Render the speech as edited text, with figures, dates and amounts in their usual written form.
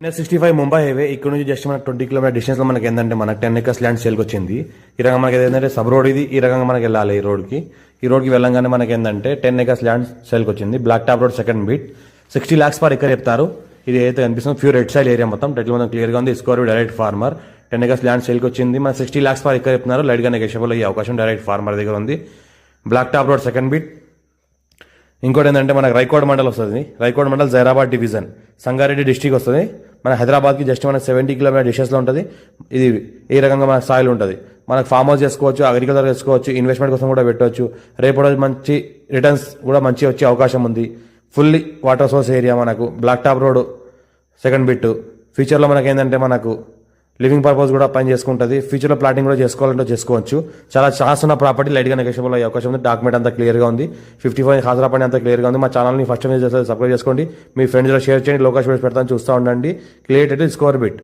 65 Mumbai highway ఇక్కడ నుంచి just మనకు 20 కిలోమీటర్ డిస్టెన్స్ లో మనకి ఏంటంటే మనకు 10 ఎకర్స్ ల్యాండ్ సేల్కి వచ్చింది. ఈ రకంగా మనకి ఏంటంటే సబ్ రోడ్ ఇది, ఈ రకంగా మనకి వెళ్ళాలి ఈ రోడ్కి వెళ్ళంగానే మనకి ఏంటంటే 10 ఎకర్స్ ల్యాండ్ సేల్కి వచ్చింది. Black top road second beat 60 lakhs per acre చెప్తారు. ఇది అయితే కనిపిస్తుంది ప్యూర్ రెడ్ సైల్ ఏరియా మొత్తం టెట్లు మొత్తం క్లియర్గా ఉంది. Score direct farmer 10 acres land సేల్కి వచ్చింది. మన 60 lakhs పర్ ఎకర్ చెప్తున్నారు. లైట్ గా నెగోషియబుల్ అయ్యే అవకాశం డైరెక్ట్ ఫార్మర్ దగ్గర ఉంది. Black top road second beat. ఇంకోటి ఏంటంటే మనకు రైకోడ్ మండల్ వస్తుంది. రైకోడ్ మండల్ జైరాబాద్ డివిజన్ సంగారెడ్డి డిస్టిక్ వస్తుంది. మన హైదరాబాద్కి జస్ట్ మనకు 70 కిలోమీటర్ డిస్టెన్స్లో ఉంటుంది. ఇది ఈ రకంగా మన సాయిల్ ఉంటుంది. మనకు ఫామ్ హౌస్ చేసుకోవచ్చు, అగ్రికల్చర్ చేసుకోవచ్చు, ఇన్వెస్ట్మెంట్ కోసం కూడా పెట్టవచ్చు. రేపు రోజు మంచి రిటర్న్స్ కూడా మంచి వచ్చే అవకాశం ఉంది. ఫుల్లీ వాటర్ సోర్స్ ఏరియా మనకు black top road second bit. ఫ్యూచర్లో మనకి ఏంటంటే మనకు లివింగ్ పర్పస్ కూడా పని చేసుకుంటుంది. ఫ్యూచర్లో ప్లాటింగ్ కూడా చేసుకోవాలంటే చేసుకోవచ్చు. చాలా ఛాన్స్ ఉన్న ప్రాపర్టీ లైట్గా నెగోషియబుల్ అయ్యే అవకాశం ఉంది. డాక్యుమెంట్ అంతా క్లియర్గా ఉంది. 55 హాజరా పని అంతా క్లియర్గా ఉంది. మా ఛానల్ని ఫస్ట్ టైం సబ్స్క్రైబ్ చేసుకోండి. మీ ఫ్రెండ్స్లో షేర్ చేయండి. లోకేష్ వీడియోస్ పెడతాను, చూస్తూ ఉండండి. Clear score bit.